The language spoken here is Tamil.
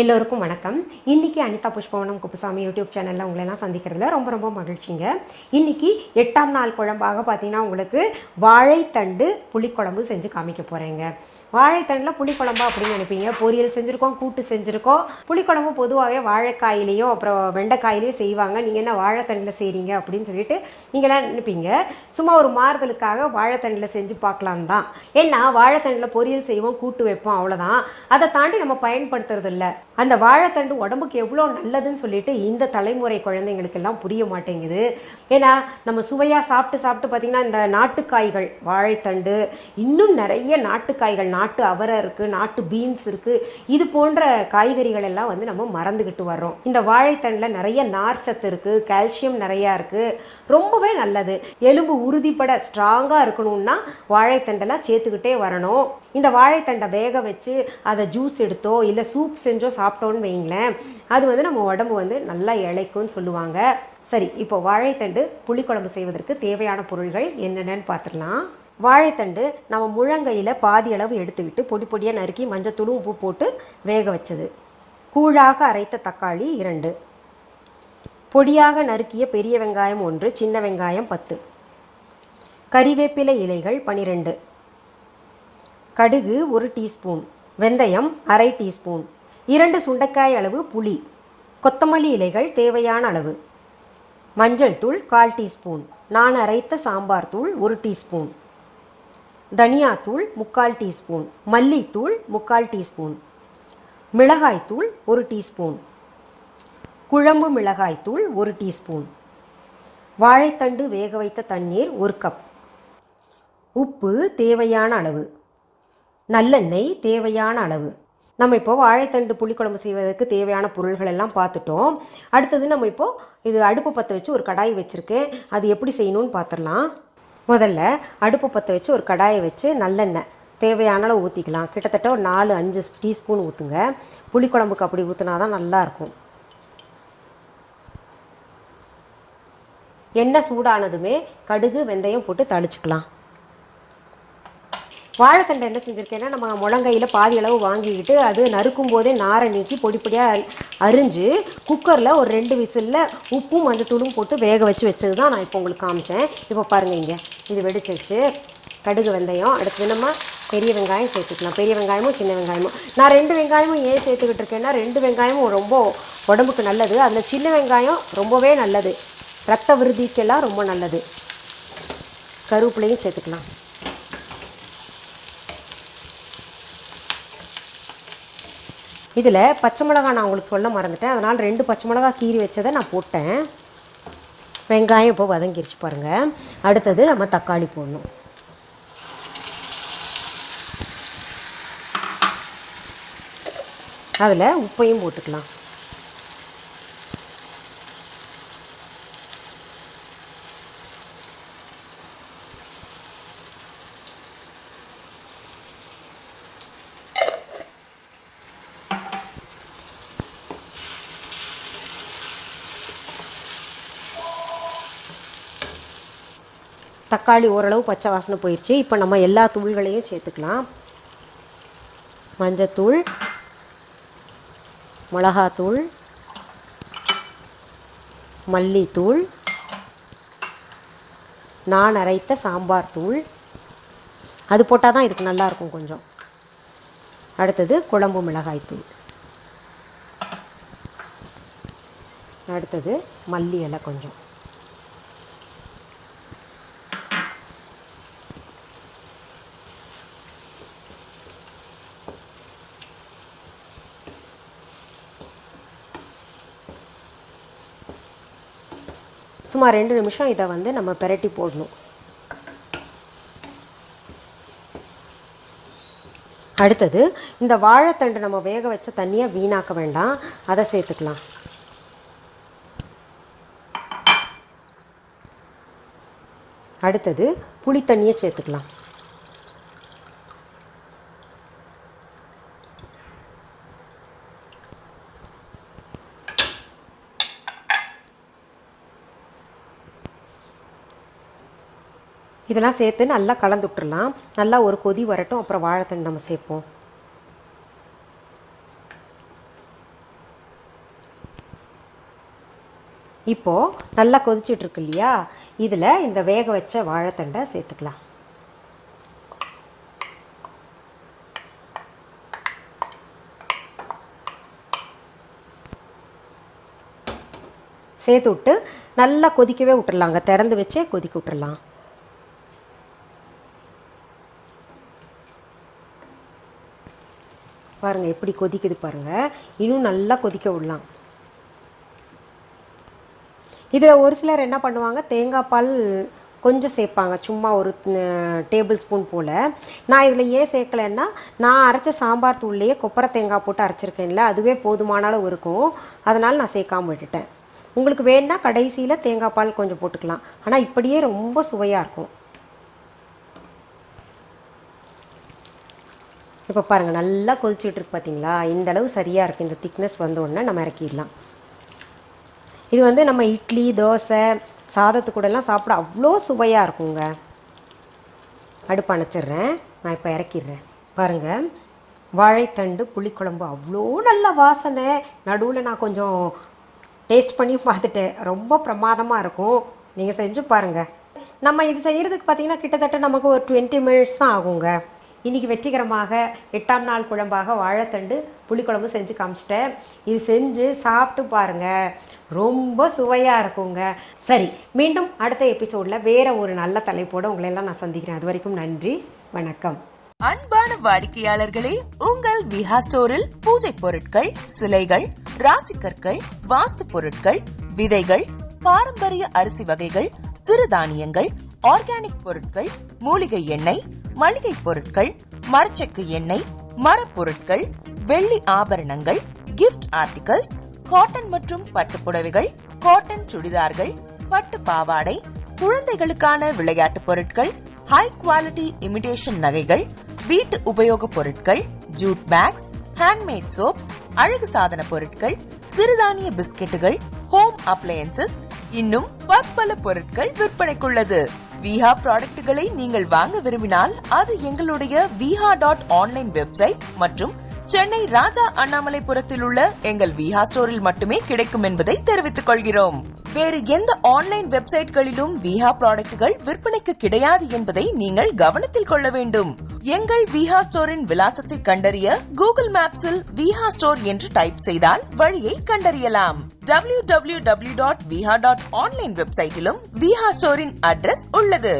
எல்லோருக்கும் வணக்கம். இன்றைக்கி அனிதா புஷ்பாவனம்குப்புசாமி யூடியூப் சேனலில் உங்களெல்லாம் சந்திக்கிறதுல ரொம்ப மகிழ்ச்சிங்க. இன்றைக்கி 8ஆம் நாள் குழம்பாக பார்த்தீங்கன்னா உங்களுக்கு வாழைத்தண்டு புளிக்குழம்பு செஞ்சு காமிக்க போகிறேங்க. வாழைத்தண்டில் புளிக்குழம்பா அப்படின்னு நினைப்பீங்க. பொரியல் செஞ்சுருக்கோம், கூட்டு செஞ்சுருக்கோம். புளிக்குழம்பு பொதுவாகவே வாழைக்காயிலையும் அப்புறம் வெண்டைக்காயிலையும் செய்வாங்க. நீங்கள் என்ன வாழைத்தண்டில் செய்கிறீங்க அப்படின்னு சொல்லிட்டு நீங்களாம் நினைப்பீங்க. சும்மா ஒரு மாறுதலுக்காக வாழைத்தண்டில் செஞ்சு பார்க்கலாம் தான். ஏன்னா வாழைத்தண்டில் பொரியல் செய்வோம், கூட்டு வைப்போம், அவ்வளோதான். அதை தாண்டி நம்ம பயன்படுத்துறது இல்லை. அந்த வாழைத்தண்டு உடம்புக்கு எவ்வளோ நல்லதுன்னு சொல்லிட்டு இந்த தலைமுறை குழந்தைங்களுக்கெல்லாம் புரிய மாட்டேங்குது. ஏன்னா நம்ம சுவையாக சாப்பிட்டு பார்த்திங்கன்னா இந்த நாட்டுக்காய்கள், வாழைத்தண்டு, இன்னும் நிறைய நாட்டுக்காய்கள், நாட்டு அவரை இருக்குது, நாட்டு பீன்ஸ் இருக்குது, இது போன்ற காய்கறிகள் எல்லாம் வந்து நம்ம மறந்துக்கிட்டு வர்றோம். இந்த வாழைத்தண்டில் நிறைய நார்ச்சத்து இருக்குது, கால்சியம் நிறையா இருக்குது, ரொம்பவே நல்லது. எலும்பு உறுதிப்பட ஸ்ட்ராங்காக இருக்கணும்னா வாழைத்தண்டெல்லாம் சேர்த்துக்கிட்டே வரணும். இந்த வாழைத்தண்டை வேக வச்சு அதை ஜூஸ் எடுத்தோ இல்லை சூப் செஞ்சோ சாப்பிட்டோன்னு வைங்களேன், அது வந்து நம்ம உடம்பு வந்து நல்லா இளைக்கும்னு சொல்லுவாங்க. சரி, இப்போ வாழைத்தண்டு புளிக்குழம்பு செய்வதற்கு தேவையான பொருள்கள் என்னென்னு பார்த்துடலாம். வாழைத்தண்டு நம்ம முழங்கையில் பாதி அளவு எடுத்துக்கிட்டு பொடி பொடியாக நறுக்கி மஞ்சத்தூள் உப்பு போட்டு வேக வச்சது. கூழாக அரைத்த தக்காளி 2, பொடியாக நறுக்கிய பெரிய வெங்காயம் 1, சின்ன வெங்காயம் 10, கறிவேப்பிலை இலைகள் 12, கடுகு 1 டீஸ்பூன், வெந்தயம் அரை டீஸ்பூன், 2 சுண்டைக்காய் அளவு புளி, கொத்தமல்லி இலைகள் தேவையான அளவு, மஞ்சள் தூள் 1/4 டீஸ்பூன், நான் அரைத்த சாம்பார் தூள் 1 டீஸ்பூன், தனியாத்தூள் 3/4 டீஸ்பூன், மல்லித்தூள் 3/4 டீஸ்பூன், மிளகாய்த்தூள் 1 டீஸ்பூன், குழம்பு மிளகாய்த்தூள் 1 டீஸ்பூன், வாழைத்தண்டு வேக வைத்த தண்ணீர் 1 கப், உப்பு தேவையான அளவு, நல்லெண்ணெய் தேவையான அளவு. நம்ம இப்போது வாழைத்தண்டு புளிக்குழம்பு செய்வதற்கு தேவையான பொருள்கள் எல்லாம் பார்த்துட்டோம். அடுத்தது நம்ம இப்போது இது அடுப்பு பற்ற வச்சு ஒரு கடாய் வச்சுருக்கேன். அது எப்படி செய்யணும்னு பார்த்துடலாம். முதல்ல அடுப்பு பற்ற வச்சு ஒரு கடாயை வச்சு நல்லெண்ணெய் தேவையான அளவு ஊற்றிக்கலாம். கிட்டத்தட்ட ஒரு 4-5 டீஸ்பூன் ஊற்றுங்க. புளிக்குழம்புக்கு அப்படி ஊற்றினா தான் நல்லாயிருக்கும். எண்ணெய் சூடானதுமே கடுகு வெந்தயம் போட்டு தாளிச்சுக்கலாம். வாழைத்தண்டை என்ன செஞ்சுருக்கேன்னா, நம்ம முழங்கையில் பாதி அளவு வாங்கிக்கிட்டு அது நறுக்கும் போதே நாரை நீக்கி பொடி பொடியாக அரிஞ்சு குக்கரில் ஒரு 2 விசிலில் உப்பும் மஞ்சத்தூளும் போட்டு வேக வச்சது தான் நான் இப்போ உங்களுக்கு காமிச்சேன். இப்போ பாருங்கள், இங்கே இது வெடிச்சிருச்சு. கடுகு வெந்தயம். அடுத்து நம்ம பெரிய வெங்காயம் சேர்த்துக்கலாம். பெரிய வெங்காயமும் சின்ன வெங்காயமும். நான் 2 வெங்காயமும் ஏன் சேர்த்துக்கிட்டு இருக்கேன்னா, 2 வெங்காயமும் ரொம்ப உடம்புக்கு நல்லது. அதில் சின்ன வெங்காயம் ரொம்பவே நல்லது, ரத்த விருத்திக்கெல்லாம் ரொம்ப நல்லது. கருவேப்பிலையும் சேர்த்துக்கலாம். இதில் பச்சை மிளகா நான் உங்களுக்கு சொல்ல மறந்துட்டேன், அதனால் 2 பச்சை மிளகா கீறி வச்சதை நான் போட்டேன். வெங்காயம் இப்போ வதங்கிருச்சு பாருங்கள். அடுத்தது நம்ம தக்காளி போடணும். அதில் உப்பையும் போட்டுக்கலாம். தக்காளி ஓரளவு பச்சை வாசனை போயிடுச்சு. இப்போ நம்ம எல்லா தூள்களையும் சேர்த்துக்கலாம். மஞ்சத்தூள், மிளகாத்தூள், மல்லித்தூள், நான் அரைத்த சாம்பார் தூள், அது போட்டால் தான் இதுக்கு நல்லாயிருக்கும் கொஞ்சம். அடுத்தது குழம்பு மிளகாய்த்தூள், அடுத்தது மல்லி இலை கொஞ்சம். சுமார் 2 நிமிஷம் இதை வந்து நம்ம பிரட்டி போடணும். அடுத்தது இந்த வாழைத்தண்டு நம்ம வேக வச்ச தண்ணியை வீணாக்க வேண்டாம், அதை சேர்த்துக்கலாம். அடுத்தது புளி தண்ணியை சேர்த்துக்கலாம். இதெல்லாம் சேர்த்து நல்லா கலந்து விட்டுறலாம். நல்லா ஒரு கொதி வரட்டும், அப்புறம் வாழைத்தண்டு நம்ம சேர்ப்போம். இப்போது நல்லா கொதிச்சிட்ருக்கு இல்லையா, இதில் இந்த வேக வச்ச வாழைத்தண்டை சேர்த்துக்கலாம். சேர்த்து விட்டு நல்லா கொதிக்கவே விட்டுறலாங்க. திறந்து வச்சே கொதிக்க விட்டுறலாம். பாருங்கள் எப்படி கொதிக்குது பாருங்கள். இன்னும் நல்லா கொதிக்க விடலாம். இதில் ஒரு சிலர் என்ன பண்ணுவாங்க, தேங்காய் பால் கொஞ்சம் சேர்ப்பாங்க, சும்மா ஒரு டேபிள் ஸ்பூன் போல். நான் இதில் ஏன் சேர்க்கலைன்னா, நான் அரைச்ச சாம்பார் தூள்லேயே கொப்பரை தேங்காய் போட்டு அரைச்சிருக்கேன்ல, அதுவே போதுமான அளவு இருக்கும். அதனால் நான் சேர்க்காம விட்டுட்டேன். உங்களுக்கு வேணுன்னா கடைசியில் தேங்காய் பால் கொஞ்சம் போட்டுக்கலாம். ஆனால் இப்படியே ரொம்ப சுவையாக இருக்கும். இப்போ பாருங்கள் நல்லா கொதிச்சுட்ருக்கு பார்த்தீங்களா. இந்த அளவு சரியாக இருக்குது. இந்த திக்னஸ் வந்தோடனே நம்ம இறக்கிடலாம். இது வந்து நம்ம இட்லி, தோசை, சாதத்து கூடலாம் சாப்பிட அவ்வளோ சுவையாக இருக்குங்க. அடுப்பு அணைச்சிட்றேன். நான் இப்போ இறக்கிடுறேன். பாருங்கள், வாழைத்தண்டு புளிக்குழம்பு அவ்வளோ நல்ல வாசனை. நடுவில் நான் கொஞ்சம் டேஸ்ட் பண்ணி பார்த்துட்டேன். ரொம்ப பிரமாதமாக இருக்கும். நீங்கள் செஞ்சு பாருங்கள். நம்ம இது செய்கிறதுக்கு பார்த்திங்கன்னா கிட்டத்தட்ட நமக்கு ஒரு 20 மினிட்ஸ் தான் ஆகுங்க. இன்றைக்கி வெற்றிகரமாக 8ஆம் நாள் குழம்பாக வாழைத்தண்டு புளிக்குழம்பு செஞ்சு காமிச்சிட்டேன். இது செஞ்சு சாப்பிட்டு பாருங்கள், ரொம்ப சுவையாக இருக்குங்க. சரி, மீண்டும் அடுத்த எபிசோடில் வேறு ஒரு நல்ல தலைப்போடு உங்களெல்லாம் நான் சந்திக்கிறேன். அது வரைக்கும் நன்றி, வணக்கம். அன்பான வாடிக்கையாளர்களே, உங்கள் விஹா ஸ்டோரில் பூஜை பொருட்கள், சிலைகள், ராசிக்கற்கள், வாஸ்து பொருட்கள், விதைகள், பாரம்பரிய அரிசி வகைகள், சிறுதானியங்கள், ஆர்கானிக் பொருட்கள், மூலிகை எண்ணெய், மளிகை பொருட்கள், மரச்செக்கு எண்ணெய், மரப்பொருட்கள், வெள்ளி ஆபரணங்கள், கிஃப்ட் ஆர்டிகல்ஸ், காட்டன் மற்றும் பட்டு புடவைகள், காட்டன் சுடிதார்கள், பட்டு பாவாடை, குழந்தைகளுக்கான விளையாட்டு பொருட்கள், ஹை குவாலிட்டி இமிடேஷன் நகைகள், வீட்டு உபயோக பொருட்கள், ஜூட் பேக்ஸ், ஹேண்ட்மேட் சோப்ஸ், அழகு சாதன பொருட்கள், சிறுதானிய பிஸ்கெட்டுகள், ஹோம் அப்ளையன்சஸ், இன்னும் பற்பல பொருட்கள் விற்பனைக்குள்ளது. விஹா ப்ராடக்ட்களை நீங்கள் வாங்க விரும்பினால் அது எங்களுடைய viha.online வெப்சைட் மற்றும் சென்னை ராஜா அண்ணாமலைபுரத்தில் உள்ள எங்கள் விஹா ஸ்டோரில் மட்டுமே கிடைக்கும் என்பதை தெரிவித்துக் கொள்கிறோம். வேறு எந்த ஆன்லைன் வெப்சைட்களிலும் விஹா ப்ராடக்ட்கள் விற்பனைக்கு கிடையாது என்பதை நீங்கள் கவனத்தில் கொள்ள வேண்டும். எங்கள் விஹா ஸ்டோரின் விலாசத்தை கண்டறிய கூகுள் மேப்ஸில் விஹா ஸ்டோர் என்று டைப் செய்தால் வழியை கண்டறியலாம். www.viha.online வெப்சைட்டிலும் விஹா ஸ்டோரின் அட்ரஸ் உள்ளது.